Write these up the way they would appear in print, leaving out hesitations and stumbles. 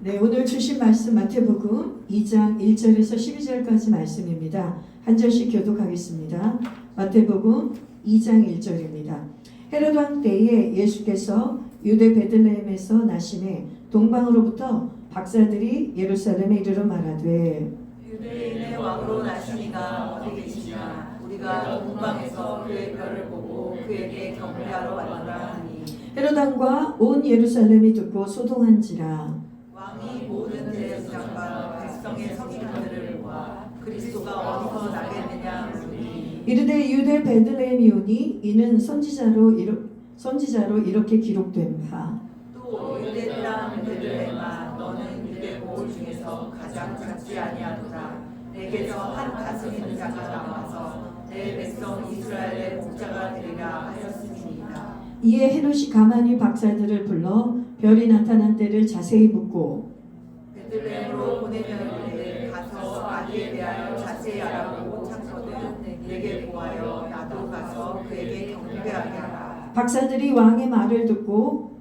네, 오늘 주신 말씀 마태복음 2장 1절에서 12절까지 말씀입니다. 한 절씩 교독하겠습니다. 마태복음 2장 1절입니다. 헤롯 왕 때에 예수께서 유대 베들레헴에서 나시매 동방으로부터 박사들이 예루살렘에 이르러 말하되 유대인의 왕으로 나시니가 어디 계시냐 우리가 동방에서 그의 별을 보고 그에게 경배하러 왔노라 하니 헤롯 왕과 온 예루살렘이 듣고 소동한지라 왕이 모든 대제사장과 백성의 서기관들을 모아 그리스도가 어디서 나겠느냐 물으니 이르되 유대 베들레헴이오니 이는 선지자로 이렇게 기록된 바 또 유대 땅 베들레헴아 너는 유대 고을 중에서 가장 작지 아니하도다 내게서 한 가슴 있는 자가 나와서 내 백성 이스라엘의 목자가 되리라 하였음이니이다. 이에 헤롯이 가만히 박사들을 불러 별이 나타난 때를 자세히 묻고 베들레헴으로 보내며 이르되 가서 아기에 대하여 자세히 알아보고 찾거든 내게 보하여 나도 가서 그에게 경배하게 하라. 박사들이 왕의 말을 듣고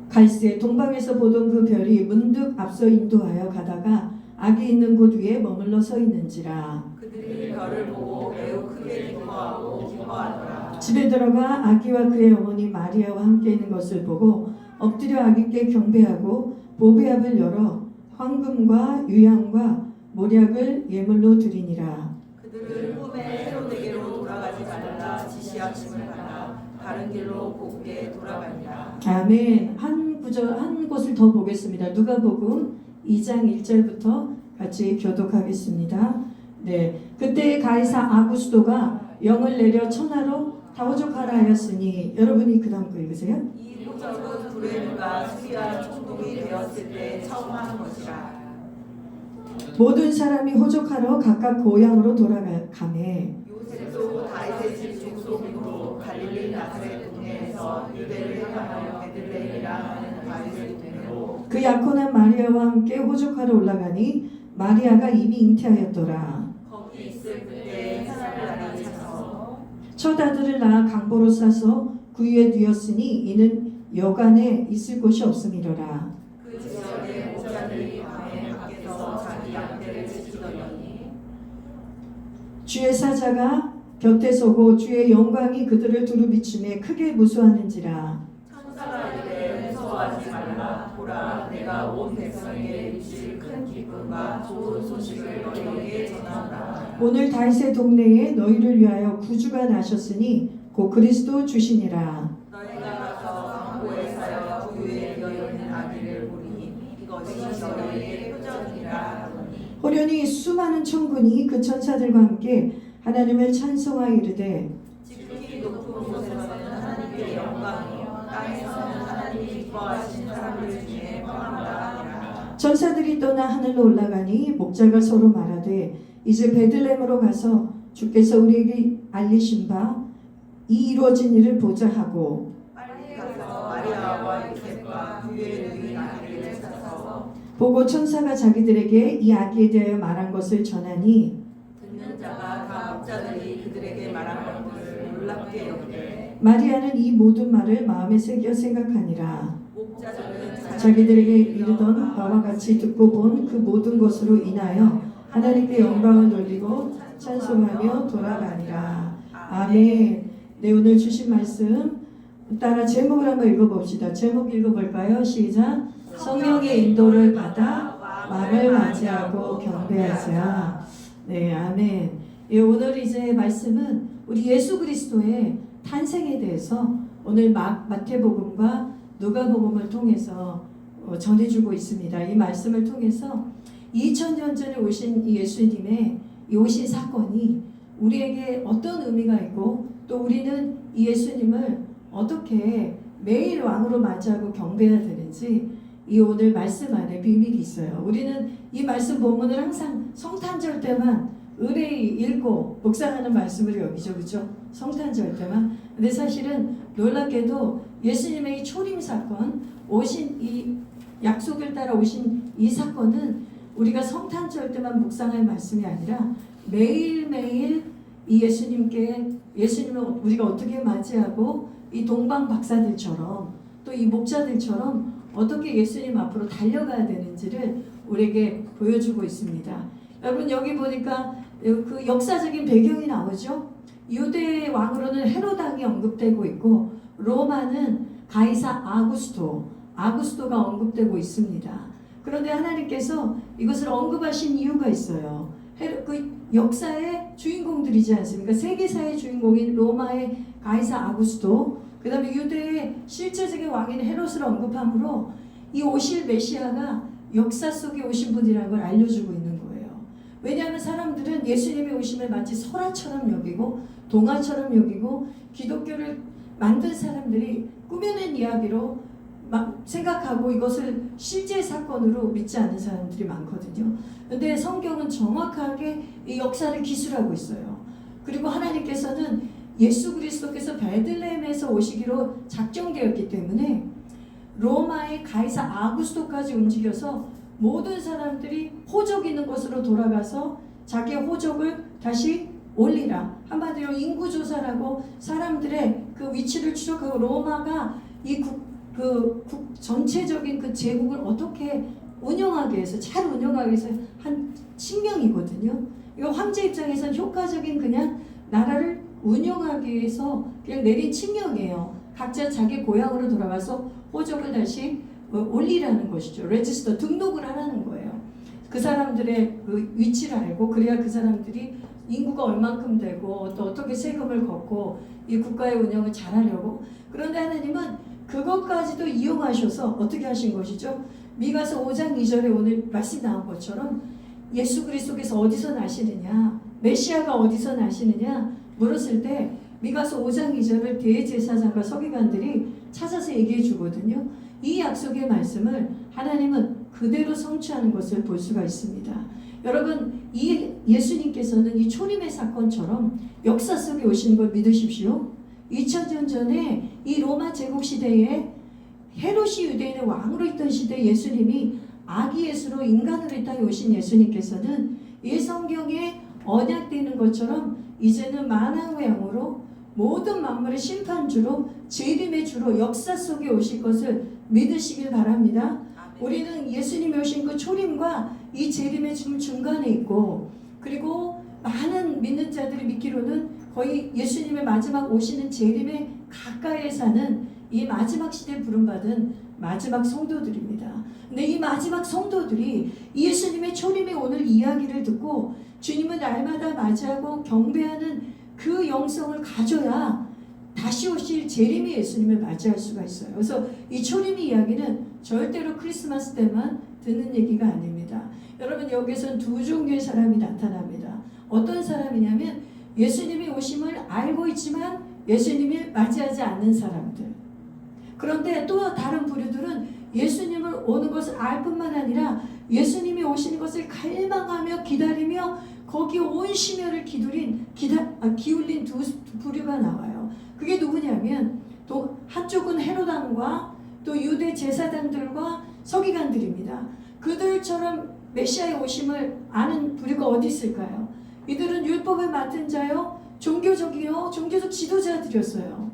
갈새 동방에서 보던 그 별이 문득 앞서 인도하여 가다가 아기 있는 곳 위에 머물러 서 있는지라 그들이 별을 보고 매우 크게 기뻐하고 기뻐하더라. 집에 들어가 아기와 그의 어머니 마리아와 함께 있는 것을 보고 엎드려 아기께 경배하고 보배압을 열어 황금과 유향과 모략을 예물로 드리니라. 그들은 꿈에 헤롯에게로 돌아가지 말라 지시하심을 받아 다른 길로 곱게 돌아가니라. 아멘. 한 곳을 더 보겠습니다. 누가복음 2장 1절부터 같이 교독하겠습니다. 네, 그때 가이사 아구스도가 영을 내려 천하로 다오족하라 하였으니 여러분이 그 다음 거 읽으세요. 이 목적은 두레누가 수리와 총독이 되었을 때 처음 하는 것이라. 모든 사람이 호족하러 각각 고향으로 돌아가매 요셉도 다윗의 집 족속으로 갈릴리 나사렛 동네에서 유대를 향하여 베들레헴이라 하는 다윗의 동네로 그 약혼한 마리아와 함께 호족하러 올라가니 마리아가 이미 잉태하였더라. 거기 있을 그때 하늘나라를 찾아서 첫 아들을 낳아 강보로 싸서 그 위에 뉘었으니 이는 여간에 있을 곳이 없음이로라. 그 지역의 목자들이 밤에 밖에서 자기 양떼를 지키더니 주의 사자가 곁에 서고 주의 영광이 그들을 두루 비추매 크게 무수하는지라. 천사가 이르되 무서워하지 말라 보라 내가 온 백성에게 주실 큰 기쁨과 좋은 소식을 너희에게 전하노라. 오늘 다윗의 동네에 너희를 위하여 구주가 나셨으니 곧 그리스도 주시니라. 너희가 가서 광고에 사여 그 위에 이어있는 아기를 보리니 이것이 너희에게 표적이라 하더니 호련히 수많은 천군이 그 천사들과 함께 하나님을 찬송하여 이르되 지극히 높은 곳에서는 하나님의 영광이요 땅에서는 하나님이 기뻐하신 사람들 중에 평안하다 하니라. 천사들이 떠나 하늘로 올라가니 목자가 서로 말하되 이제 베들레헴으로 가서 주께서 우리에게 알리신 바 이 이루어진 일을 보자 하고 빨리 가서 마리아와 요셉과 그 위에 누인 아기를 찾아서 보고 천사가 자기들에게 이 아기에 대하여 말한 것을 전하니 듣는 자가 다 목자들이 그들에게 말한 것을 놀랍게 여기되 마리아는 이 모든 말을 마음에 새겨 생각하니라. 목자들은 자기들에게 이르던 바와 같이 듣고 본 그 모든 것으로 인하여 하나님께 영광을 돌리고 찬송하며 돌아가니라. 아멘. 네, 오늘 주신 말씀 따라 제목을 한번 읽어봅시다. 제목 읽어볼까요? 시작. 성령의 인도를 받아 말을 맞이하고 경배하자. 네, 아멘. 예, 오늘 이제 말씀은 우리 예수 그리스도의 탄생에 대해서 오늘 마태복음과 누가복음을 통해서 전해주고 있습니다. 이 말씀을 통해서 2000년 전에 오신 이 예수님의 이 오신 사건이 우리에게 어떤 의미가 있고 또 우리는 이 예수님을 어떻게 매일 왕으로 맞이하고 경배해야 되는지 이 오늘 말씀 안에 비밀이 있어요. 우리는 이 말씀 본문을 항상 성탄절 때만 의뢰히 읽고 묵상하는 말씀으로 여기죠. 그죠? 성탄절 때만. 근데 사실은 놀랍게도 예수님의 이 초림 사건, 오신 이 약속을 따라 오신 이 사건은 우리가 성탄절 때만 묵상할 말씀이 아니라 매일매일 이 예수님을 우리가 어떻게 맞이하고 이 동방 박사들처럼 또 이 목자들처럼 어떻게 예수님 앞으로 달려가야 되는지를 우리에게 보여주고 있습니다. 여러분 여기 보니까 그 역사적인 배경이 나오죠. 유대 왕으로는 헤롯 왕이 언급되고 있고 로마는 가이사 아구스토가 언급되고 있습니다. 그런데 하나님께서 이것을 언급하신 이유가 있어요. 그 역사의 주인공들이지 않습니까? 세계사의 주인공인 로마의 가이사 아구스토, 그 다음에 유대의 실제적인 왕인 헤롯을 언급함으로 이 오실 메시아가 역사 속에 오신 분이라는 걸 알려주고 있는 거예요. 왜냐하면 사람들은 예수님이 오심을 마치 설화처럼 여기고 동화처럼 여기고 기독교를 만든 사람들이 꾸며낸 이야기로 막 생각하고 이것을 실제 사건으로 믿지 않는 사람들이 많거든요. 근데 성경은 정확하게 이 역사를 기술하고 있어요. 그리고 하나님께서는 예수 그리스도께서 베들레헴에서 오시기로 작정되었기 때문에 로마의 가이사 아구스토까지 움직여서 모든 사람들이 호적 있는 곳으로 돌아가서 자기의 호적을 다시 올리라. 한마디로 인구조사라고 사람들의 그 위치를 추적하고 로마가 이 전체적인 그 제국을 어떻게 운영하기 위해서 잘 운영하기 위해서 한 칙령이거든요. 이거 황제 입장에서는 효과적인 그냥 나라를 운영하기 위해서 그냥 내린 칙령이에요. 각자 자기 고향으로 돌아가서 호적을 다시 올리라는 것이죠. 레지스터 등록을 하라는 거예요. 그 사람들의 그 위치를 알고 그래야 그 사람들이 인구가 얼만큼 되고 또 어떻게 세금을 걷고 이 국가의 운영을 잘하려고. 그런데 하나님은 그것까지도 이용하셔서 어떻게 하신 것이죠? 미가서 5장 2절에 오늘 말씀 나온 것처럼 예수 그리스도께서 어디서 나시느냐, 메시아가 어디서 나시느냐 물었을 때 미가서 5장 2절을 대제사장과 서기관들이 찾아서 얘기해 주거든요. 이 약속의 말씀을 하나님은 그대로 성취하는 것을 볼 수가 있습니다. 여러분 이 예수님께서는 이 초림의 사건처럼 역사 속에 오시는 걸 믿으십시오. 2000년 전에 이 로마 제국 시대에 헤롯이 유대인의 왕으로 있던 시대에 예수님이 아기 예수로 인간으로 이 땅에 오신 예수님께서는 이 성경에 언약되는 것처럼 이제는 만왕의 양으로 모든 만물의 심판주로 재림의 주로 역사 속에 오실 것을 믿으시길 바랍니다. 우리는 예수님이 오신 그 초림과 이 재림의 중간에 있고, 그리고 많은 믿는 자들이 믿기로는 거의 예수님의 마지막 오시는 재림에 가까이에 사는 이 마지막 시대에 부름받은 마지막 성도들입니다. 근데 이 마지막 성도들이 예수님의 초림의 오늘 이야기를 듣고 주님을 날마다 맞이하고 경배하는 그 영성을 가져야 다시 오실 재림의 예수님을 맞이할 수가 있어요. 그래서 이 초림 이야기는 절대로 크리스마스 때만 듣는 얘기가 아닙니다. 여러분 여기서는 두 종류의 사람이 나타납니다. 어떤 사람이냐면 예수님이 오심을 알고 있지만 예수님을 맞이하지 않는 사람들. 그런데 또 다른 부류들은 예수님을 오는 것을 알 뿐만 아니라 예수님이 오시는 것을 갈망하며 기다리며 거기에 온 심혈을 기울인 두 부류가 나와요. 그게 누구냐면 또 한쪽은 헤롯 왕과 또 유대 제사장들과 서기관들입니다. 그들처럼 메시아의 오심을 아는 부류가 어디 있을까요? 이들은 율법을 맡은 자요, 종교적 지도자들이었어요.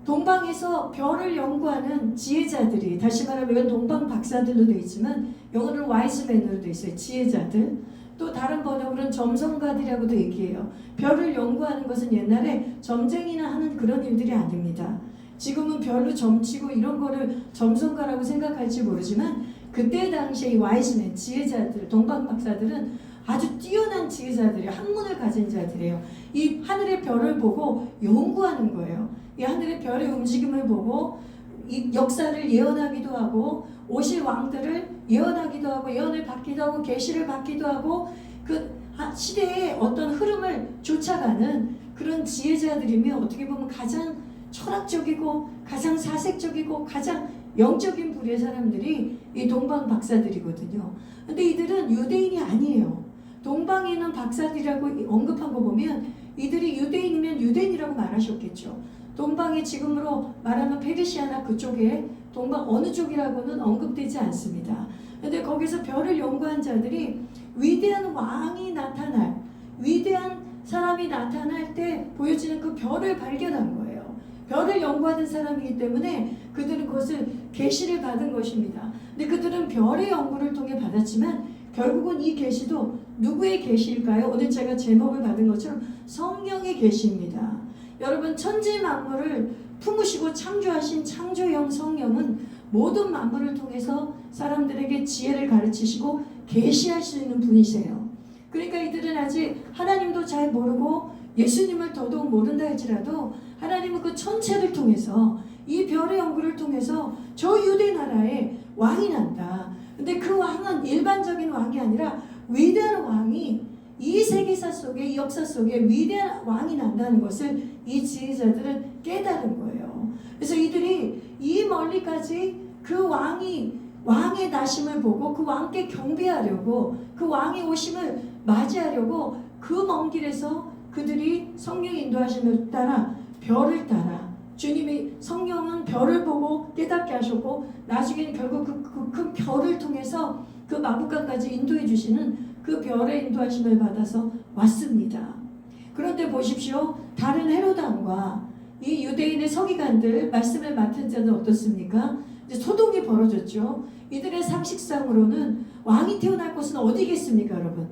동방에서 별을 연구하는 지혜자들이, 다시 말하면 이건 동방 박사들로 되어 있지만 영어로는 와이즈맨으로 되어 있어요. 지혜자들. 또 다른 번역으로는 점성가들이라고도 얘기해요. 별을 연구하는 것은 옛날에 점쟁이나 하는 그런 일들이 아닙니다. 지금은 별로 점치고 이런 거를 점성가라고 생각할지 모르지만 그때 당시에 이 와이즈맨, 지혜자들, 동방 박사들은 아주 뛰어난 지혜자들이에요. 학문을 가진 자들이에요. 이 하늘의 별을 보고 연구하는 거예요. 이 하늘의 별의 움직임을 보고 이 역사를 예언하기도 하고 오실 왕들을 예언하기도 하고 예언을 받기도 하고 계시를 받기도 하고 그 시대의 어떤 흐름을 쫓아가는 그런 지혜자들이며 어떻게 보면 가장 철학적이고 가장 사색적이고 가장 영적인 부류의 사람들이 이 동방 박사들이거든요. 근데 이들은 유대인이 아니에요. 동방에 있는 박사들이라고 언급한 거 보면 이들이 유대인이면 유대인이라고 말하셨겠죠. 동방이 지금으로 말하면 페르시아나 그쪽에 동방 어느 쪽이라고는 언급되지 않습니다. 근데 거기서 별을 연구한 자들이 위대한 왕이 나타날, 위대한 사람이 나타날 때 보여지는 그 별을 발견한 거예요. 별을 연구하는 사람이기 때문에 그들은 그것을 계시를 받은 것입니다. 근데 그들은 별의 연구를 통해 받았지만 결국은 이 계시도 누구의 계시일까요? 오늘 제가 제목을 받은 것처럼 성령의 계시입니다. 여러분, 천지 만물을 품으시고 창조하신 창조형 성령은 모든 만물을 통해서 사람들에게 지혜를 가르치시고 계시할 수 있는 분이세요. 그러니까 이들은 아직 하나님도 잘 모르고 예수님을 더더욱 모른다 할지라도 하나님은 그 천체를 통해서 이 별의 연구를 통해서 저 유대 나라에 왕이 난다. 근데 그 왕은 일반적인 왕이 아니라 위대한 왕이 이 세계사 속에, 이 역사 속에 위대한 왕이 난다는 것을 이 지혜자들은 깨달은 거예요. 그래서 이들이 이 멀리까지 그 왕의 나심을 보고 그 왕께 경배하려고, 그 왕의 오심을 맞이하려고 그 먼 길에서 그들이 성령의 인도하심을 따라 별을 따라, 주님이 성령은 별을 보고 깨닫게 하셨고 나중에는 결국 그 별을 통해서 그 마부간까지 인도해 주시는 그 별의 인도하심을 받아서 왔습니다. 그런데 보십시오. 다른 헤롯 왕과 이 유대인의 서기관들, 말씀을 맡은 자는 어떻습니까? 이제 소동이 벌어졌죠. 이들의 상식상으로는 왕이 태어날 곳은 어디겠습니까, 여러분?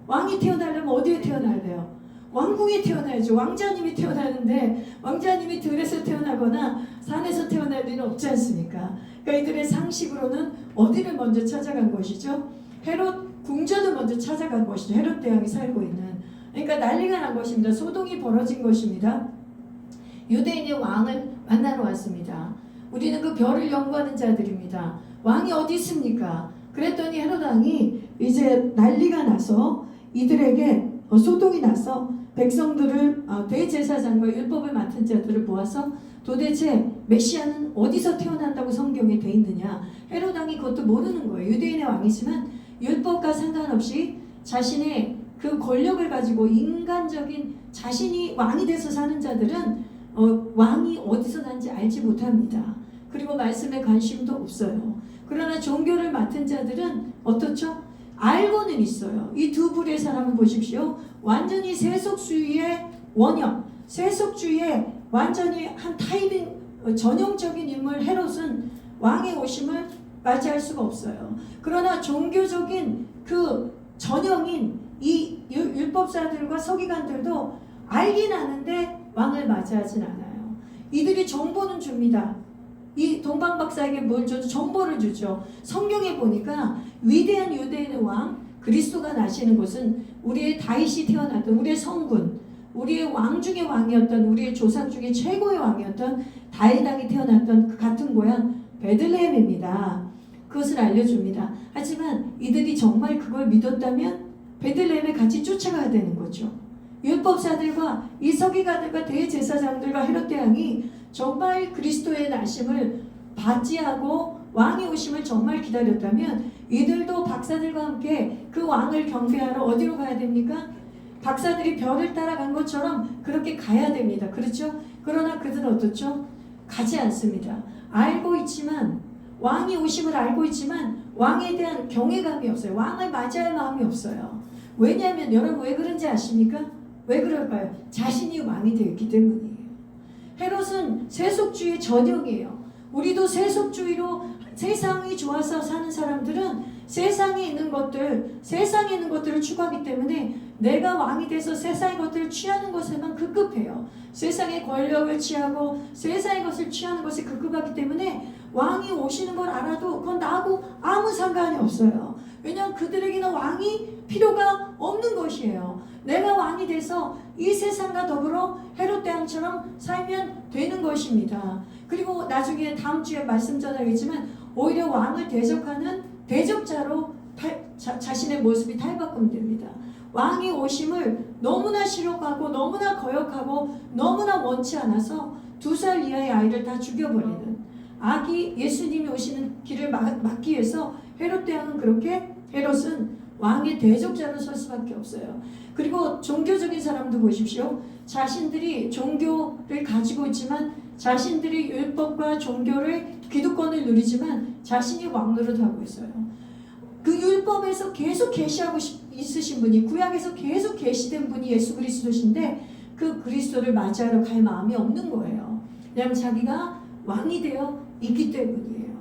왕이 태어나려면 어디에 태어나야 돼요? 왕궁에 태어나야죠. 왕자님이 태어나는데 왕자님이 들에서 태어나거나 산에서 태어날 리는 없지 않습니까? 그러니까 이들의 상식으로는 어디를 먼저 찾아간 것이죠? 헤롯 궁전을 먼저 찾아간 것이죠. 헤롯 대왕이 살고 있는. 그러니까 난리가 난 것입니다. 소동이 벌어진 것입니다. 유대인의 왕을 만나러 왔습니다. 우리는 그 별을 연구하는 자들입니다. 왕이 어디 있습니까? 그랬더니 헤롯 왕이 이제 난리가 나서 이들에게 소동이 나서 백성들을, 대제사장과 율법을 맡은 자들을 모아서 도대체 메시아는 어디서 태어난다고 성경에 돼 있느냐. 헤롯 왕이 그것도 모르는 거예요. 유대인의 왕이지만 율법과 상관없이 자신의 그 권력을 가지고 인간적인, 자신이 왕이 돼서 사는 자들은 왕이 어디서 난지 알지 못합니다. 그리고 말씀에 관심도 없어요. 그러나 종교를 맡은 자들은 어떻죠? 알고는 있어요. 이 두 부류의 사람을 보십시오. 완전히 세속주의의 원형, 세속주의의 완전히 한 타입인 전형적인 인물 헤롯은 왕의 오심을 맞이할 수가 없어요. 그러나 종교적인 그 전형인 이 율법사들과 서기관들도 알긴 아는데 왕을 맞이하진 않아요. 이들이 정보는 줍니다. 이 동방박사에게 뭘 줘도 정보를 주죠. 성경에 보니까 위대한 유대인의 왕 그리스도가 나시는 곳은 우리의 다윗이 태어났던, 우리의 성군, 우리의 왕 중의 왕이었던, 우리의 조상 중에 최고의 왕이었던 다윗 왕이 태어났던 그 같은 고향 베들레헴입니다. 그것을 알려줍니다. 하지만 이들이 정말 그걸 믿었다면 베들레헴에 같이 쫓아가야 되는 거죠. 율법사들과 이 서기관들과 대제사장들과 헤롯 대왕이 정말 그리스도의 나심을 맞이하고 왕의 오심을 정말 기다렸다면 이들도 박사들과 함께 그 왕을 경배하러 어디로 가야 됩니까? 박사들이 별을 따라간 것처럼 그렇게 가야 됩니다. 그렇죠? 그러나 그들은 어떻죠? 가지 않습니다. 알고 있지만, 왕이 오심을 알고 있지만 왕에 대한 경외감이 없어요. 왕을 맞이할 마음이 없어요. 왜냐하면 여러분 왜 그런지 아십니까? 왜 그럴까요? 자신이 왕이 되었기 때문이에요. 헤롯은 세속주의 전형이에요. 우리도 세속주의로 세상이 좋아서 사는 사람들은 세상에 있는 것들을 추구하기 때문에 내가 왕이 돼서 세상의 것들을 취하는 것에만 급급해요. 세상의 권력을 취하고 세상의 것을 취하는 것에 급급하기 때문에 왕이 오시는 걸 알아도 그건 나하고 아무 상관이 없어요. 왜냐하면 그들에게는 왕이 필요가 없는 것이에요. 내가 왕이 돼서 이 세상과 더불어 헤롯 대왕처럼 살면 되는 것입니다. 그리고 나중에 다음 주에 말씀 전하겠지만 오히려 왕을 대적하는 대적자로 자신의 모습이 탈바꿈됩니다. 왕의 오심을 너무나 싫어하고 너무나 거역하고 너무나 원치 않아서 2살 이하의 아이를 다 죽여버리는, 아기 예수님이 오시는 길을 막기 위해서 헤롯 대왕은 그렇게, 헤롯은 왕의 대적자로 설 수밖에 없어요. 그리고 종교적인 사람도 보십시오. 자신들이 종교를 가지고 있지만, 자신들이 율법과 종교를, 기득권을 누리지만 자신이 왕노릇하고 있어요. 그 율법에서 계속 계시하고 있으신 분이, 구약에서 계속 계시된 분이 예수 그리스도신데 그 그리스도를 맞이하러 갈 마음이 없는 거예요. 왜냐하면 자기가 왕이 되어 있기 때문이에요.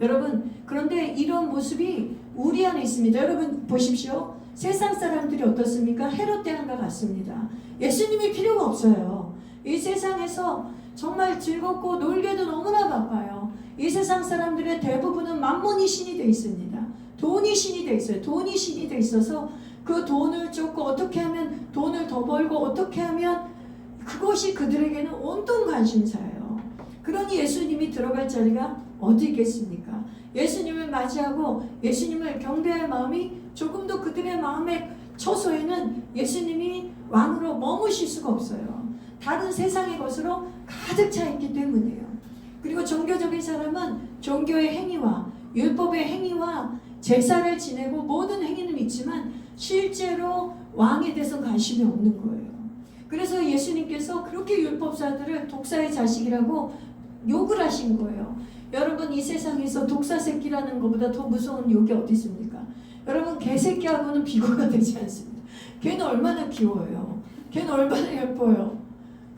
여러분, 그런데 이런 모습이 우리 안에 있습니다. 여러분 보십시오. 세상 사람들이 어떻습니까? 헤롯 대왕과 같습니다. 예수님이 필요가 없어요. 이 세상에서 정말 즐겁고 놀기에도 너무나 바빠요. 이 세상 사람들의 대부분은 만몬이 신이 되어 있습니다. 돈이 신이 되어 있어요. 돈이 신이 되어 있어서 그 돈을 쫓고 어떻게 하면 돈을 더 벌고 어떻게 하면 그것이 그들에게는 온통 관심사예요. 그러니 예수님이 들어갈 자리가 어디 있겠습니까? 예수님을 맞이하고 예수님을 경배할 마음이 조금도 그들의 마음의 처소에는 예수님이 왕으로 머무실 수가 없어요. 다른 세상의 것으로 가득 차 있기 때문이에요. 그리고 종교적인 사람은 종교의 행위와 율법의 행위와 제사를 지내고 모든 행위는 있지만 실제로 왕에 대해서 관심이 없는 거예요. 그래서 예수님께서 그렇게 율법사들을 독사의 자식이라고 욕을 하신 거예요. 여러분, 이 세상에서 독사 새끼라는 것보다 더 무서운 욕이 어디 있습니까? 여러분, 개새끼하고는 비교가 되지 않습니다. 걔는 얼마나 귀여워요. 걔는 얼마나 예뻐요.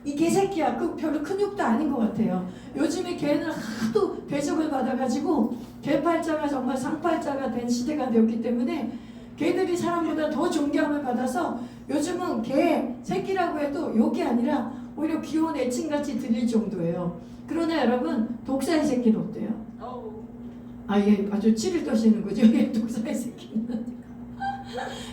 이 개새끼야, 그 별로 큰 욕도 아닌 것 같아요. 요즘에 걔는 하도 대접을 받아가지고 개팔자가 정말 상팔자가 된 시대가 되었기 때문에 걔들이 사람보다 더 존경을 받아서 요즘은 개 새끼라고 해도 욕이 아니라 오히려 귀여운 애칭같이 들릴 정도예요. 그러나 여러분, 독사의 새끼는 어때요? 얘 아주 치를 떠시는 거죠. 얘 독사의 새끼는.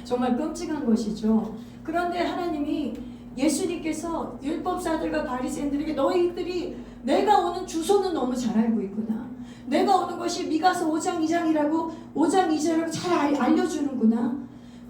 정말 끔찍한 것이죠. 그런데 하나님이 예수님께서 율법사들과 바리새인들에게 너희들이 내가 오는 주소는 너무 잘 알고 있구나. 내가 오는 것이 미가서 5장 2장이라고 5장 2절을 잘 알려주는구나.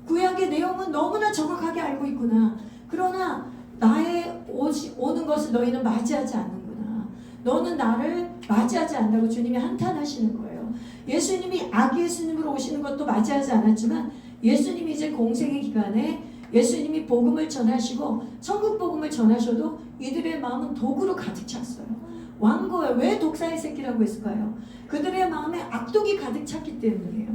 구약의 내용은 너무나 정확하게 알고 있구나. 그러나 나의 오는 것을 너희는 맞이하지 않는구나. 너는 나를 맞이하지 않는다고 주님이 한탄하시는 거예요. 예수님이 아기 예수님으로 오시는 것도 맞이하지 않았지만 예수님이 이제 공생의 기간에 예수님이 복음을 전하시고 천국 복음을 전하셔도 이들의 마음은 독으로 가득 찼어요. 왕고예요. 왜 독사의 새끼라고 했을까요? 그들의 마음에 악독이 가득 찼기 때문이에요.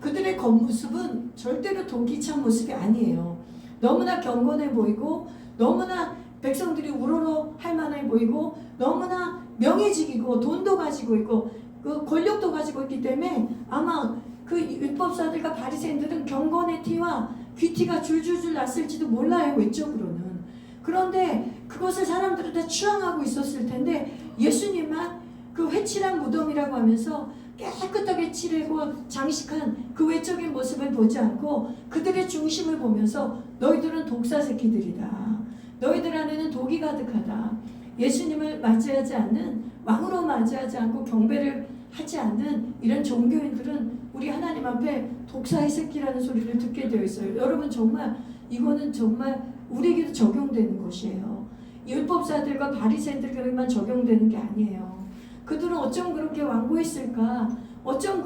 그들의 겉모습은 절대로 독이 찬 모습이 아니에요. 너무나 경건해 보이고 너무나 백성들이 우러러 할 만해 보이고 너무나 명예직이고 돈도 가지고 있고 그 권력도 가지고 있기 때문에 아마 그 율법사들과 바리새인들은 경건의 티와 귀티가 줄줄줄 났을지도 몰라요, 외적으로는. 그런데 그것을 사람들은 다 추앙하고 있었을 텐데 예수님만 그 회칠한 무덤이라고 하면서 깨끗하게 칠하고 장식한 그 외적인 모습을 보지 않고 그들의 중심을 보면서 너희들은 독사 새끼들이다. 너희들 안에는 독이 가득하다. 예수님을 맞이하지 않는, 왕으로 맞이하지 않고 경배를 하지 않는 이런 종교인들은 우리 하나님 앞에 독사의 새끼라는 소리를 듣게 되어 있어요. 여러분, 정말 이거는 정말 우리에게도 적용되는 것이에요. 율법사들과 바리새인들에게만 적용되는 게 아니에요. 그들은 어쩜 그렇게 완고했을까? 어쩜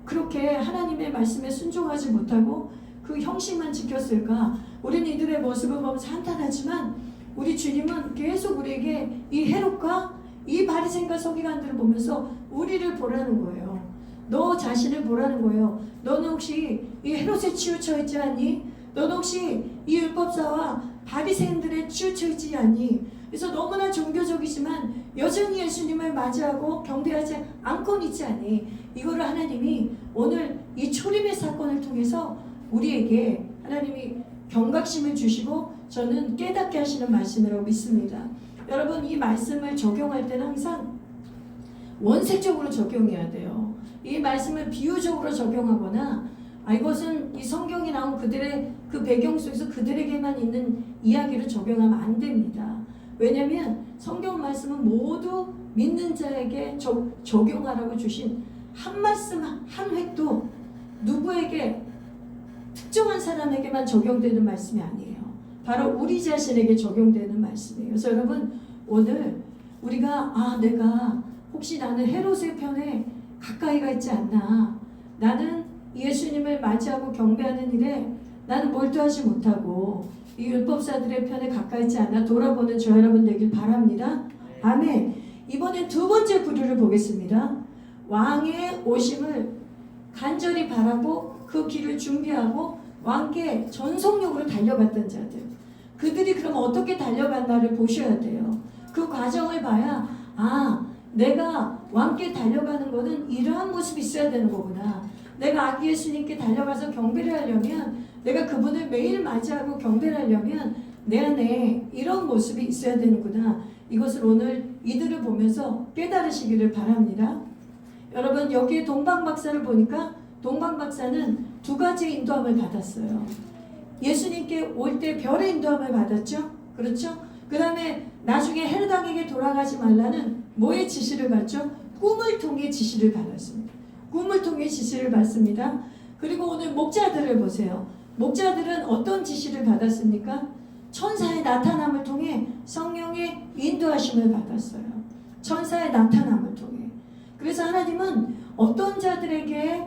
그렇게 하나님의 말씀에 순종하지 못하고 그 형식만 지켰을까? 우리는 이들의 모습을 보면서 한탄하지만 우리 주님은 계속 우리에게 이 헤롯과 이 바리새인과 서기관들을 보면서 우리를 보라는 거예요. 너 자신을 보라는 거예요. 너는 혹시 이 헤롯에 치우쳐 있지 않니? 너는 혹시 이 율법사와 바리새인들에 치우쳐 있지 않니? 그래서 너무나 종교적이지만 여전히 예수님을 맞이하고 경배하지 않고 있지 않니? 이거를 하나님이 오늘 이 초림의 사건을 통해서 우리에게 하나님이 경각심을 주시고 저는 깨닫게 하시는 말씀이라고 믿습니다. 여러분, 이 말씀을 적용할 때는 항상 원색적으로 적용해야 돼요. 이 말씀을 비유적으로 적용하거나 이것은 이 성경이 나온 그들의 그 배경 속에서 그들에게만 있는 이야기를 적용하면 안 됩니다. 왜냐하면 성경 말씀은 모두 믿는 자에게 적용하라고 주신 한 말씀 한 획도 누구에게 특정한 사람에게만 적용되는 말씀이 아니에요. 바로 우리 자신에게 적용되는 말씀이에요. 그래서 여러분, 오늘 우리가 내가 혹시 나는 헤롯의 편에 가까이가 있지 않나, 나는 예수님을 맞이하고 경배하는 일에 나는 몰두하지 못하고 이 율법사들의 편에 가까이 있지 않나 돌아보는 저 여러분 되길 바랍니다. 아멘. 이번엔 두 번째 부류를 보겠습니다. 왕의 오심을 간절히 바라고 그 길을 준비하고 왕께 전속력으로 달려갔던 자들. 그들이 그럼 어떻게 달려갔나를 보셔야 돼요. 그 과정을 봐야 내가 왕께 달려가는 거는 이러한 모습이 있어야 되는 거구나. 내가 아기 예수님께 달려가서 경배를 하려면, 내가 그분을 매일 맞이하고 경배를 하려면 내 안에 이런 모습이 있어야 되는구나. 이것을 오늘 이들을 보면서 깨달으시기를 바랍니다. 여러분, 여기에 동방박사를 보니까 동방박사는 두 가지 인도함을 받았어요. 예수님께 올 때 별의 인도함을 받았죠. 그렇죠? 그 다음에 나중에 헤롯 왕에게 돌아가지 말라는 뭐의 지시를 받죠? 꿈을 통해 지시를 받았습니다. 꿈을 통해 지시를 받습니다. 그리고 오늘 목자들을 보세요. 목자들은 어떤 지시를 받았습니까? 천사의 나타남을 통해 성령의 인도하심을 받았어요. 천사의 나타남을 통해. 그래서 하나님은 어떤 자들에게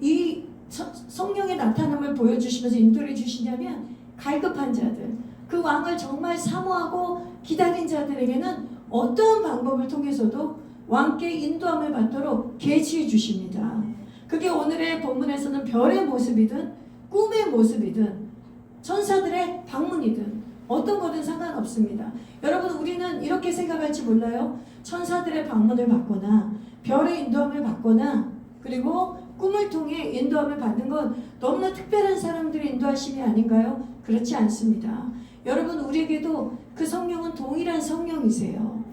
이 성령의 나타남을 보여주시면서 인도해 주시냐면, 갈급한 자들, 그 왕을 정말 사모하고 기다린 자들에게는 어떠한 방법을 통해서도 왕께 인도함을 받도록 계시해 주십니다. 그게 오늘의 본문에서는 별의 모습이든 꿈의 모습이든 천사들의 방문이든 어떤 거든 상관없습니다. 여러분, 우리는 이렇게 생각할지 몰라요. 천사들의 방문을 받거나 별의 인도함을 받거나 그리고 꿈을 통해 인도함을 받는 건 너무나 특별한 사람들의 인도하심이 아닌가요? 그렇지 않습니다. 여러분, 우리에게도 그 성령은 동일한 성령이세요.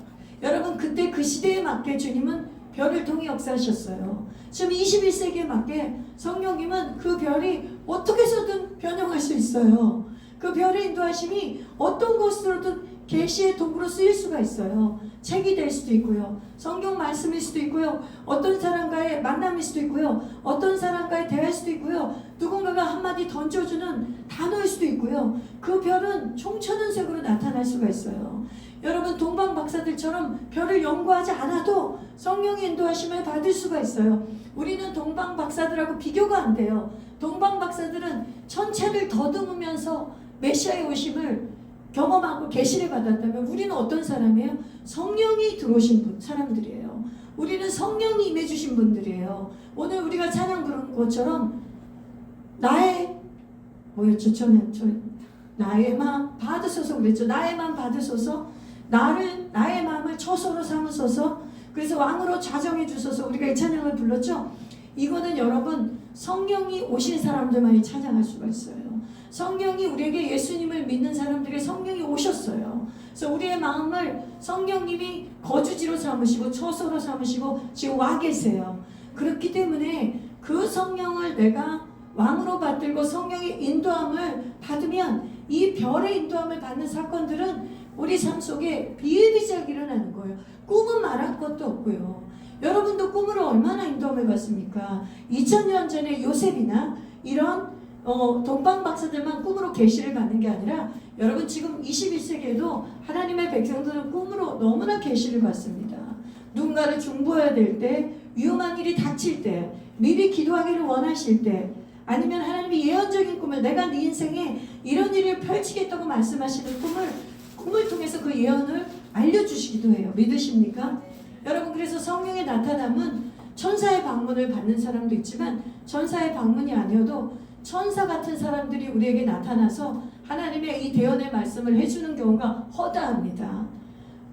여러분, 그때 그 시대에 맞게 주님은 별을 통해 역사하셨어요. 지금 21세기에 맞게 성령님은 그 별이 어떻게 해서든 변형할 수 있어요. 그 별의 인도하심이 어떤 것으로든 계시의 도구로 쓰일 수가 있어요. 책이 될 수도 있고요. 성경 말씀일 수도 있고요. 어떤 사람과의 만남일 수도 있고요. 어떤 사람과의 대화일 수도 있고요. 누군가가 한마디 던져주는 단어일 수도 있고요. 그 별은 총천연색으로 나타날 수가 있어요. 여러분, 동방 박사들처럼 별을 연구하지 않아도 성령의 인도하심을 받을 수가 있어요. 우리는 동방 박사들하고 비교가 안 돼요. 동방 박사들은 천체를 더듬으면서 메시아의 오심을 경험하고 계시를 받았다면, 우리는 어떤 사람이에요? 성령이 들어오신 사람들이에요. 우리는 성령이 임해주신 분들이에요. 오늘 우리가 찬양 부른 것처럼 나의 나의 마음 받으소서 그랬죠. 나의 마음 받으소서, 나의 마음을 처소로 삼으소서. 그래서 왕으로 좌정해 주소서. 우리가 이 찬양을 불렀죠. 이거는 여러분, 성령이 오신 사람들만이 찬양할 수가 있어요. 성령이 우리에게, 예수님을 믿는 사람들에게 성령이 오셨어요. 그래서 우리의 마음을 성령님이 거주지로 삼으시고 처소로 삼으시고 지금 와 계세요. 그렇기 때문에 그 성령을 내가 왕으로 받들고 성령의 인도함을 받으면, 이 별의 인도함을 받는 사건들은 우리 삶 속에 비일비재하게 일어나는 거예요. 꿈은 말할 것도 없고요. 여러분도 꿈으로 얼마나 인도함을 받습니까? 2000년 전에 요셉이나 이런 동방 박사들만 꿈으로 계시를 받는 게 아니라, 여러분 지금 21세기에도 하나님의 백성들은 꿈으로 너무나 계시를 받습니다. 누군가를 중보해야 될 때, 위험한 일이 닥칠 때, 미리 기도하기를 원하실 때, 아니면 하나님이 예언적인 꿈을, 내가 네 인생에 이런 일을 펼치겠다고 말씀하시는 꿈을 통해서 그 예언을 알려주시기도 해요. 믿으십니까? 여러분, 그래서 성령의 나타남은 천사의 방문을 받는 사람도 있지만, 천사의 방문이 아니어도 천사 같은 사람들이 우리에게 나타나서 하나님의 이 대언의 말씀을 해주는 경우가 허다합니다.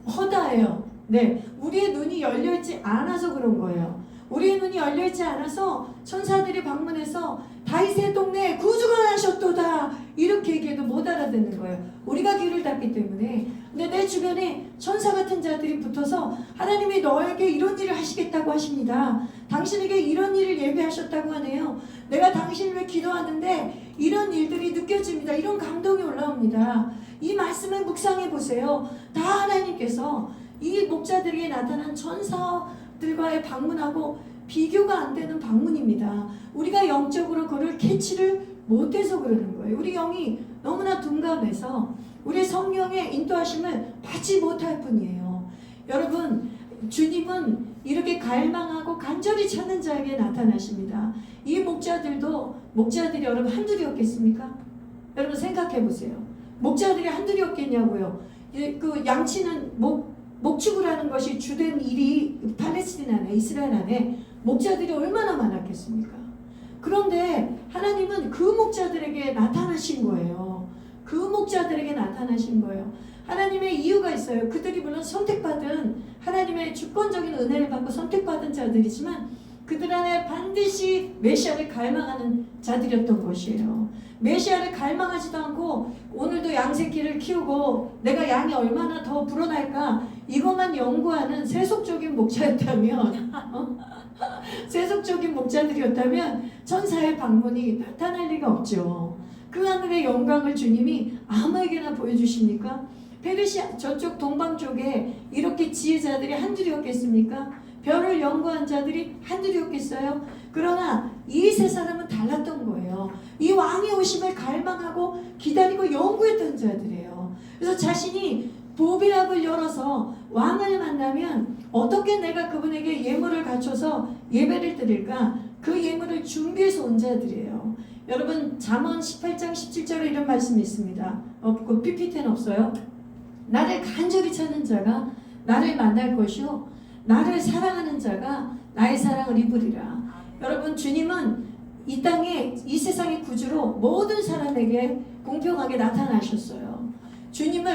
허다해요. 네, 우리의 눈이 열려있지 않아서 그런 거예요. 우리의 눈이 열려있지 않아서 천사들이 방문해서 다윗의 동네에 구주가 나셨도다 이렇게 얘기해도 못 알아듣는 거예요. 우리가 귀를 닫기 때문에. 근데 내 주변에 천사 같은 자들이 붙어서 하나님이 너에게 이런 일을 하시겠다고 하십니다. 당신에게 이런 일을 예비하셨다고 하네요. 내가 당신을 위해 기도하는데 이런 일들이 느껴집니다. 이런 감동이 올라옵니다. 이 말씀을 묵상해 보세요. 다 하나님께서 이 목자들에게 나타난 천사들과의 방문하고 비교가 안 되는 방문입니다. 우리가 영적으로 그를 캐치를 못해서 그러는 거예요. 우리 영이 너무나 둔감해서 우리의 성령의 인도하심을 받지 못할 뿐이에요. 여러분, 주님은 이렇게 갈망하고 간절히 찾는 자에게 나타나십니다. 이 목자들이 여러분 한둘이었겠습니까? 여러분 생각해 보세요. 목자들이 한둘이었겠냐고요. 그 양치는 목축을 하는 것이 주된 일이 팔레스틴 안에, 이스라엘 안에 목자들이 얼마나 많았겠습니까? 그런데 하나님은 그 목자들에게 나타나신 거예요. 그 목자들에게 나타나신 거예요. 하나님의 이유가 있어요. 그들이 물론 선택받은 하나님의 주권적인 은혜를 받고 선택받은 자들이지만 그들 안에 반드시 메시아를 갈망하는 자들이었던 것이에요. 메시아를 갈망하지도 않고 오늘도 양새끼를 키우고 내가 양이 얼마나 더 불어날까 이것만 연구하는 세속적인 목자였다면 세속적인 목자들이었다면 천사의 방문이 나타날 리가 없죠. 그 하늘의 영광을 주님이 아무에게나 보여주십니까? 페르시아 저쪽 동방 쪽에 이렇게 지혜자들이 한둘이었겠습니까? 별을 연구한 자들이 한둘이었겠어요? 그러나 이 세 사람은 달랐던 거예요. 이 왕의 오심을 갈망하고 기다리고 연구했던 자들이에요. 그래서 자신이 보배압을 열어서 왕을 만나면 어떻게 내가 그분에게 예물을 갖춰서 예배를 드릴까? 그 예물을 준비해서 온 자들이에요. 여러분 잠언 18장 17절에 이런 말씀이 있습니다. 그 PPT는 없어요. 나를 간절히 찾는 자가 나를 만날 것이요 나를 사랑하는 자가 나의 사랑을 입으리라. 여러분 주님은 이 땅에 이 세상의 구주로 모든 사람에게 공평하게 나타나셨어요.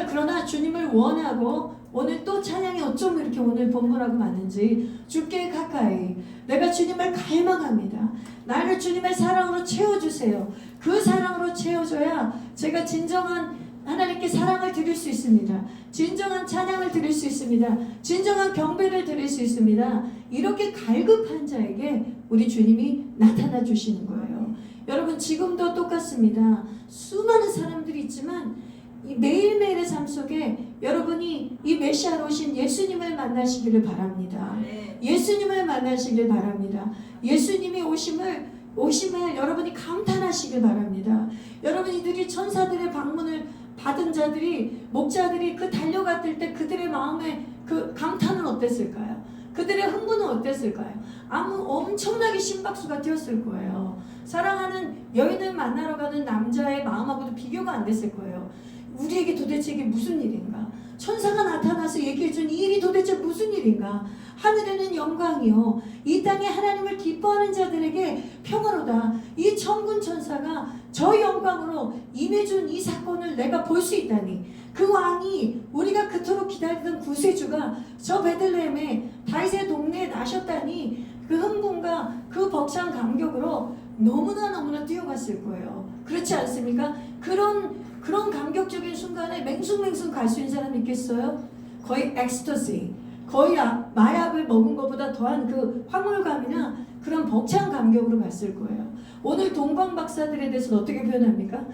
그러나 주님을 원하고 오늘 또 찬양이 어쩜 이렇게 오늘 본문하고 맞는지 주께 가까이 내가 주님을 갈망합니다. 나를 주님의 사랑으로 채워주세요. 그 사랑으로 채워줘야 제가 진정한 하나님께 사랑을 드릴 수 있습니다. 진정한 찬양을 드릴 수 있습니다. 진정한 경배를 드릴 수 있습니다. 이렇게 갈급한 자에게 우리 주님이 나타나 주시는 거예요. 여러분 지금도 똑같습니다. 수많은 사람들이 있지만 이 매일매일의 삶 속에 여러분이 이 메시아로 오신 예수님을 만나시기를 바랍니다. 예수님을 만나시길 바랍니다. 예수님이 오심을 여러분이 감탄하시길 바랍니다. 여러분 이들이 천사들의 방문을 받은 자들이 목자들이 그 달려갔을 때 그들의 마음의 그 감탄은 어땠을까요? 그들의 흥분은 어땠을까요? 엄청나게 심박수가 뛰었을 거예요. 사랑하는 여인을 만나러 가는 남자의 마음하고도 비교가 안 됐을 거예요. 우리에게 도대체 이게 무슨 일인가? 천사가 나타나서 얘기해준 이 일이 도대체 무슨 일인가? 하늘에는 영광이요 이 땅에 하나님을 기뻐하는 자들에게 평화로다. 이 천군 천사가 저 영광으로 임해준 이 사건을 내가 볼 수 있다니 그 왕이 우리가 그토록 기다리던 구세주가 저 베들레헴에 다윗의 동네에 나셨다니 그 흥분과 그 벅찬 감격으로 너무나 뛰어갔을 거예요. 그렇지 않습니까? 그런 감격적인 순간에 맹숭맹숭 갈 수 있는 사람이 있겠어요? 거의 엑스터시, 거의 마약을 먹은 것보다 더한 그 화물감이나 그런 벅찬 감격으로 갔을 거예요. 오늘 동방 박사들에 대해서는 어떻게 표현합니까?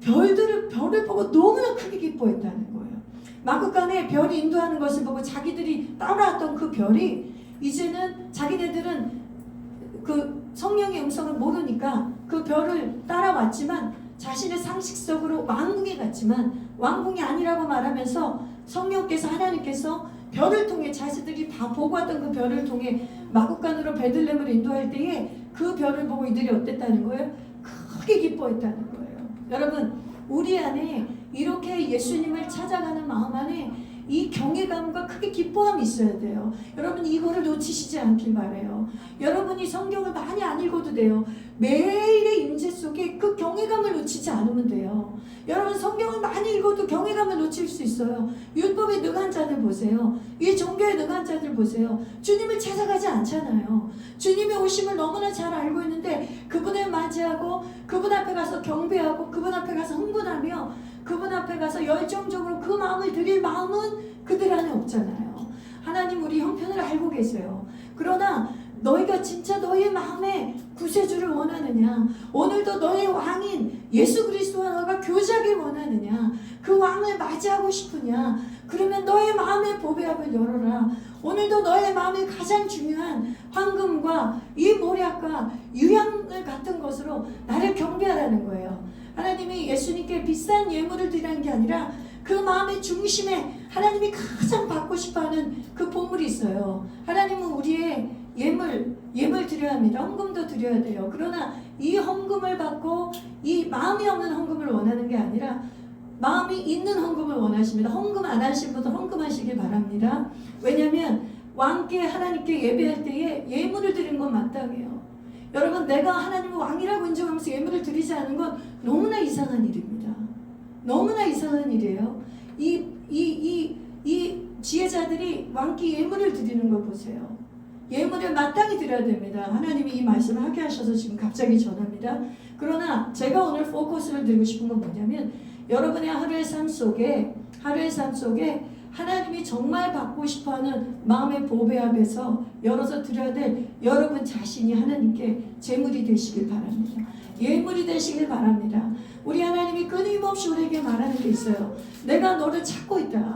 별을 보고 너무나 크게 기뻐했다는 거예요. 마구간에 별이 인도하는 것을 보고 자기들이 따라왔던 그 별이 이제는 자기네들은 그 성령의 음성을 모르니까 그 별을 따라왔지만 자신의 상식적으로 왕궁에 갔지만 왕궁이 아니라고 말하면서 성령께서 하나님께서 별을 통해 자신들이 다 보고 왔던 그 별을 통해 마구간으로 베들레헴을 인도할 때에 그 별을 보고 이들이 어땠다는 거예요? 크게 기뻐했다는 거예요. 여러분 우리 안에 이렇게 예수님을 찾아가는 마음 안에 이 경외감과 크게 기뻐함이 있어야 돼요. 여러분 이거를 놓치시지 않길 바라요. 여러분이 성경을 많이 안 읽어도 돼요. 매일의 임재 속에 그 경외감을 놓치지 않으면 돼요. 여러분 성경을 많이 읽어도 경외감을 놓칠 수 있어요. 율법에 능한 자들 보세요. 이 종교에 능한 자들 보세요. 주님을 찾아가지 않잖아요. 주님의 오심을 너무나 잘 알고 있는데 그분을 맞이하고 그분 앞에 가서 경배하고 그분 앞에 가서 흥분하며 그분 앞에 가서 열정적으로 그 마음을 드릴 마음은 그들 안에 없잖아요. 하나님 우리 형편을 알고 계세요. 그러나 너희가 진짜 너희의 마음에 구세주를 원하느냐, 오늘도 너의 왕인 예수 그리스도와 너가 교제하길 원하느냐, 그 왕을 맞이하고 싶으냐, 그러면 너의 마음의 보배압을 열어라. 오늘도 너의 마음에 가장 중요한 황금과 이 모략과 유향을 같은 것으로 나를 경배하라는 거예요. 하나님이 예수님께 비싼 예물을 드리는 게 아니라 그 마음의 중심에 하나님이 가장 받고 싶어하는 그 보물이 있어요. 하나님은 우리의 예물 드려야 합니다. 헌금도 드려야 돼요. 그러나 이 헌금을 받고 이 마음이 없는 헌금을 원하는 게 아니라 마음이 있는 헌금을 원하십니다. 헌금 안 하신 분은 헌금하시길 바랍니다. 왜냐하면 왕께 하나님께 예배할 때에 예물을 드리는 건 마땅해요. 여러분 내가 하나님을 왕이라고 인정하면서 예물을 드리지 않은 건 너무나 이상한 일입니다. 너무나 이상한 일이에요. 이 지혜자들이 왕께 예물을 드리는 거 보세요. 예물을 마땅히 드려야 됩니다. 하나님이 이 말씀을 하게 하셔서 지금 갑자기 전합니다. 그러나 제가 오늘 포커스를 드리고 싶은 건 뭐냐면 여러분의 하루의 삶 속에 하나님이 정말 받고 싶어하는 마음의 보배 앞에서 열어서 드려야 될 여러분 자신이 하나님께 제물이 되시길 바랍니다. 예물이 되시길 바랍니다. 우리 하나님이 끊임없이 우리에게 말하는 게 있어요. 내가 너를 찾고 있다.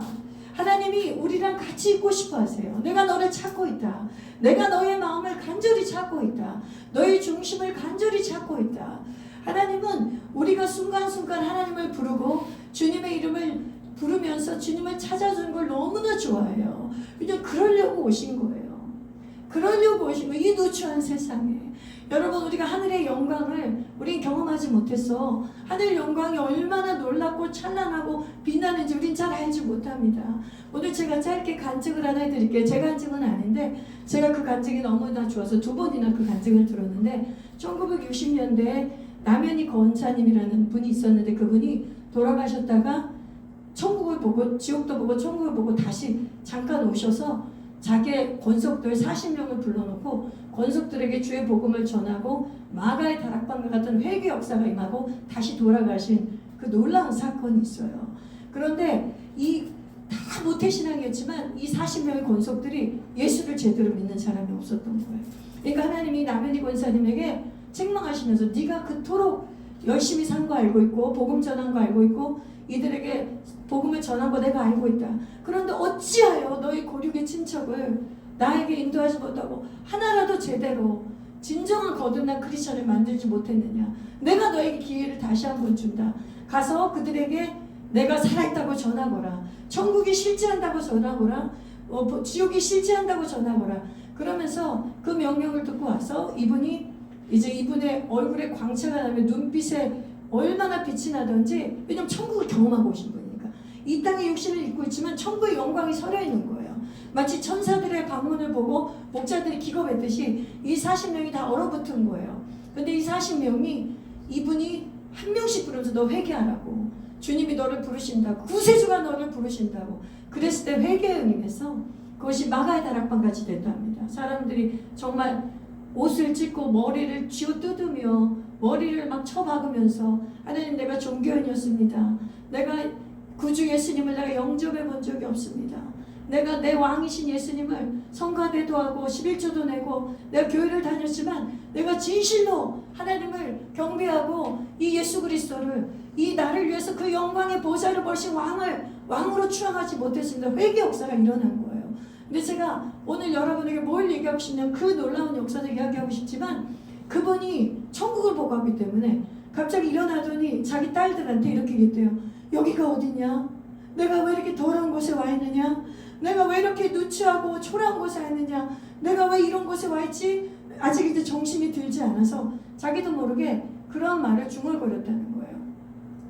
하나님이 우리랑 같이 있고 싶어 하세요. 내가 너를 찾고 있다. 내가 너의 마음을 간절히 찾고 있다. 너의 중심을 간절히 찾고 있다. 하나님은 우리가 순간순간 하나님을 부르고 주님의 이름을 부르면서 주님을 찾아주는 걸 너무나 좋아해요. 그냥 그러려고 오신 거예요. 그러려고 오신 거예요. 이 누추한 세상에. 여러분 우리가 하늘의 영광을 우린 경험하지 못해서 하늘 영광이 얼마나 놀랍고 찬란하고 빛나는지 우린 잘 알지 못합니다. 오늘 제가 짧게 간증을 하나 해드릴게요. 제 간증은 아닌데 제가 그 간증이 너무나 좋아서 2번이나 그 간증을 들었는데 1960년대에 남현희 권사님이라는 분이 있었는데 그분이 돌아가셨다가 천국을 보고 지옥도 보고 천국을 보고 다시 잠깐 오셔서 자기의 권속들 40명을 불러놓고 권속들에게 주의 복음을 전하고 마가의 다락방과 같은 회개 역사가 임하고 다시 돌아가신 그 놀라운 사건이 있어요. 그런데 이 다 모태신앙이었지만 이 40명의 권속들이 예수를 제대로 믿는 사람이 없었던 거예요. 그러니까 하나님이 남현희 권사님에게 책망하시면서 네가 그토록 열심히 산 거 알고 있고 복음 전한 거 알고 있고 이들에게 복음을 전한 거 내가 알고 있다. 그런데 어찌하여 너희 고륙의 친척을 나에게 인도하지 못하고 하나라도 제대로 진정한 거듭난 크리스천을 만들지 못했느냐. 내가 너에게 기회를 다시 한번 준다. 가서 그들에게 내가 살아있다고 전하거라. 천국이 실제한다고 전하거라. 지옥이 실제한다고 전하거라. 그러면서 그 명령을 듣고 와서 이분이 이제 이분의 얼굴에 광채가 나면 눈빛에 얼마나 빛이 나던지 왜냐면 천국을 경험하고 오신 분이니까 이 땅의 육신을 입고 있지만 천국의 영광이 서려 있는 거예요. 마치 천사들의 방문을 보고 목자들이 기겁했듯이 이 40명이 다 얼어붙은 거예요. 근데 이 40명이 이분이 한 명씩 부르면서 너 회개하라고 주님이 너를 부르신다고 구세주가 너를 부르신다고 그랬을 때 회개에 응임해서 그것이 마가의 다락방같이 됐답니다. 사람들이 정말 옷을 찢고 머리를 쥐어 뜯으며 머리를 막 쳐박으면서 하나님 내가 종교인이었습니다. 내가 구주 예수님을 내가 영접해 본 적이 없습니다. 내가 내 왕이신 예수님을 성가대도 하고 11조도 내고 내가 교회를 다녔지만 내가 진실로 하나님을 경배하고 이 예수 그리스도를 이 나를 위해서 그 영광의 보좌를 버신 왕으로 추앙하지 못했습니다. 회개 역사가 일어난 거예요. 근데 제가 오늘 여러분에게 뭘 얘기하고 싶냐면 그 놀라운 역사를 이야기하고 싶지만 그분이 천국을 보고 왔기 때문에 갑자기 일어나더니 자기 딸들한테 이렇게 얘기했대요. 여기가 어디냐? 내가 왜 이렇게 더러운 곳에 와 있느냐? 내가 왜 이렇게 누추하고 초라한 곳에 와 있느냐? 내가 왜 이런 곳에 와 있지? 아직 이제 정신이 들지 않아서 자기도 모르게 그런 말을 중얼거렸다는 거예요.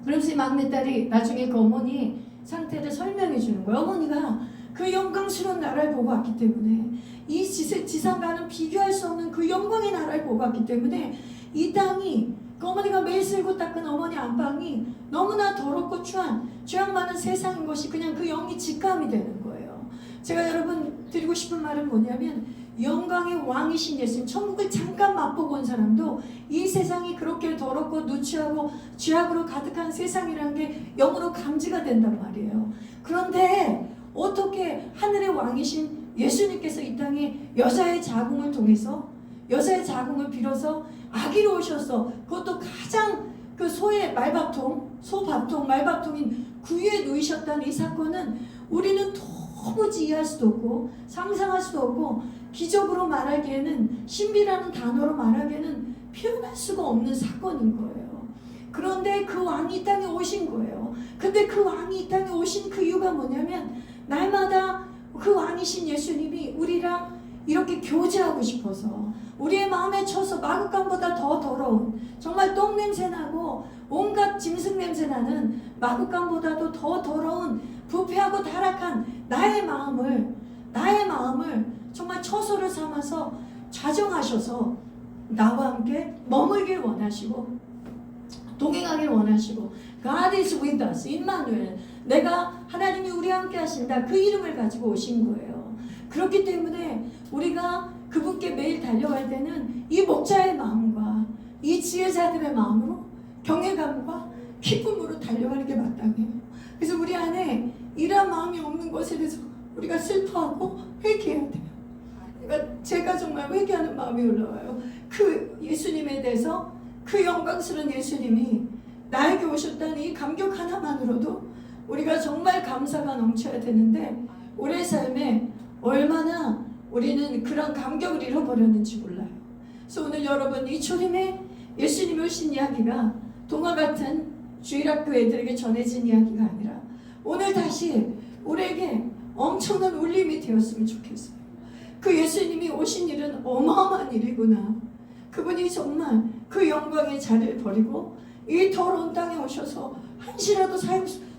그러면서 이 막내딸이 나중에 그 어머니 상태를 설명해 주는 거예요. 어머니가 그 영광스러운 나라를 보고 왔기 때문에 이 지상과는 비교할 수 없는 그 영광의 나라를 보고 왔기 때문에 이 땅이 그 어머니가 매일 쓸고 닦은 어머니 안방이 너무나 더럽고 추한 죄악 많은 세상인 것이 그냥 그 영이 직감이 되는 거예요. 제가 여러분 드리고 싶은 말은 뭐냐면 영광의 왕이신 예수님 천국을 잠깐 맛보고 온 사람도 이 세상이 그렇게 더럽고 누추하고 죄악으로 가득한 세상이라는 게 영으로 감지가 된단 말이에요. 그런데 어떻게 하늘의 왕이신 예수님께서 이 땅에 여자의 자궁을 통해서 여자의 자궁을 빌어서 아기로 오셔서 그것도 가장 그 소의 말밥통인 구유에 누이셨다는 이 사건은 우리는 도무지 이해할 수도 없고 상상할 수도 없고 기적으로 말하기에는 신비라는 단어로 말하기에는 표현할 수가 없는 사건인 거예요. 그런데 그 왕이 이 땅에 오신 거예요. 근데 그 왕이 이 땅에 오신 그 이유가 뭐냐면 날마다 그 왕이신 예수님이 우리랑 이렇게 교제하고 싶어서 우리의 마음에 쳐서 마구간보다 더 더러운 정말 똥냄새 나고 온갖 짐승 냄새 나는 마구간보다도 더 더러운 부패하고 타락한 나의 마음을 정말 처소를 삼아서 좌정하셔서 나와 함께 머물길 원하시고 동행하길 원하시고 God is with us, 임마누엘 내가 하나님이 우리와 함께 하신다. 그 이름을 가지고 오신 거예요. 그렇기 때문에 우리가 그분께 매일 달려갈 때는 이 목자의 마음과 이 지혜자들의 마음으로 경외감과 기쁨으로 달려가는 게 마땅해요. 그래서 우리 안에 이러한 마음이 없는 것에 대해서 우리가 슬퍼하고 회개해야 돼요. 그러니까 제가 정말 회개하는 마음이 올라와요. 그 예수님에 대해서, 그 영광스러운 예수님이 나에게 오셨다는 이 감격 하나만으로도 우리가 정말 감사가 넘쳐야 되는데, 우리의 삶에 얼마나 우리는 그런 감격을 잃어버렸는지 몰라요. 그래서 오늘 여러분, 이 초림에 예수님이 오신 이야기가 동화 같은 주일학교 애들에게 전해진 이야기가 아니라 오늘 다시 우리에게 엄청난 울림이 되었으면 좋겠어요. 그 예수님이 오신 일은 어마어마한 일이구나. 그분이 정말 그 영광의 자리를 버리고 이 더러운 땅에 오셔서 한시라도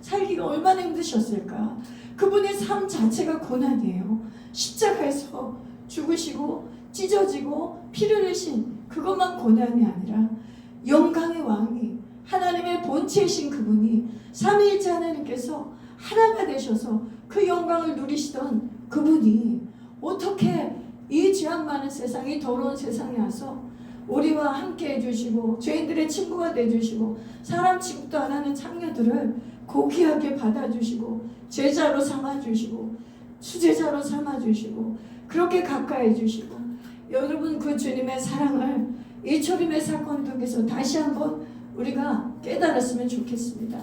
살기가 얼마나 힘드셨을까. 그분의 삶 자체가 고난이에요. 십자가에서 죽으시고 찢어지고 피를 흘리신 그것만 고난이 아니라 영광의 왕이, 하나님의 본체이신 그분이, 삼위일체 하나님께서 하나가 되셔서 그 영광을 누리시던 그분이 어떻게 이 죄악 많은 세상, 이 더러운 세상에 와서 우리와 함께 해주시고 죄인들의 친구가 돼주시고 사람 취급도 안 하는 창녀들을 고귀하게 받아주시고 제자로 삼아주시고 수제자로 삼아주시고 그렇게 가까이 해주시고, 여러분 그 주님의 사랑을 이 초림의 사건 통해서 다시 한번 우리가 깨달았으면 좋겠습니다.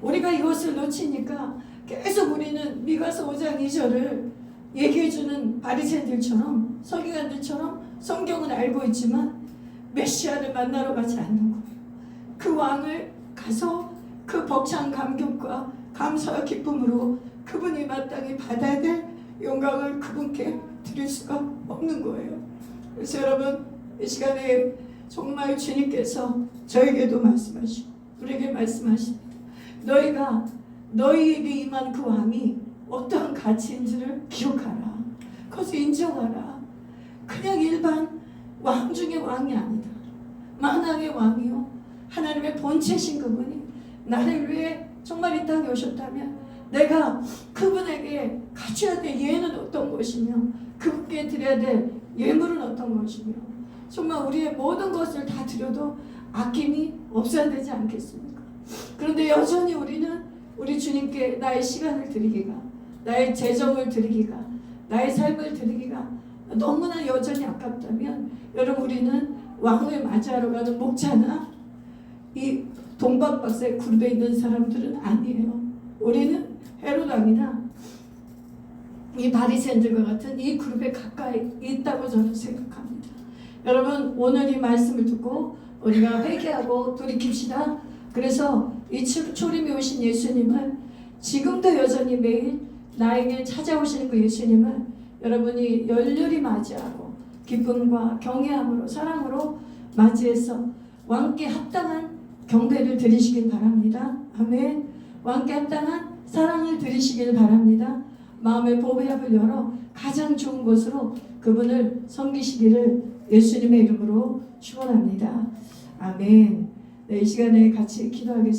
우리가 이것을 놓치니까 계속 우리는 미가서 5장 2절을 얘기해주는 바리새인들처럼, 서기관들처럼 성경은 알고 있지만 메시아를 만나러 가지 않는 거예요. 그 왕을 가서 그 벅찬 감격과 감사와 기쁨으로 그분이 마땅히 받아야 될 영광을 그분께 드릴 수가 없는 거예요. 그래서 여러분, 이 시간에 정말 주님께서 저에게도 말씀하시고 우리에게 말씀하십니다. 너희가 너희에게 임한 그 왕이 어떠한 가치인지를 기억하라. 그것을 인정하라. 그냥 일반 왕 중의 왕이 아니다. 만왕의 왕이요, 하나님의 본체신 그분이 나를 위해 정말 이 땅에 오셨다면 내가 그분에게 갖춰야 될 예는 어떤 것이며 그분께 드려야 될 예물은 어떤 것이며, 정말 우리의 모든 것을 다 드려도 아낌이 없어야 되지 않겠습니까? 그런데 여전히 우리는 우리 주님께 나의 시간을 드리기가, 나의 재정을 드리기가, 나의 삶을 드리기가 너무나 여전히 아깝다면, 여러분 우리는 왕을 맞이하러 가는 목자나 이 동방박사의 그룹에 있는 사람들은 아니에요. 우리는 헤롯 왕이나 이 바리새인들과 같은 이 그룹에 가까이 있다고 저는 생각합니다. 여러분 오늘 이 말씀을 듣고 우리가 회개하고 돌이킵시다. 그래서 이 초림에 오신 예수님을 지금도 여전히 매일 나에게 찾아오시는 그 예수님을 여러분이 열렬히 맞이하고 기쁨과 경외함으로 사랑으로 맞이해서 왕께 합당한 경배를 드리시길 바랍니다. 아멘. 왕께 합당한 사랑을 드리시길 바랍니다. 마음의 보배합을 열어 가장 좋은 곳으로 그분을 섬기시기를 예수님의 이름으로 축원합니다. 아멘. 네, 이 시간에 같이 기도하겠습니다.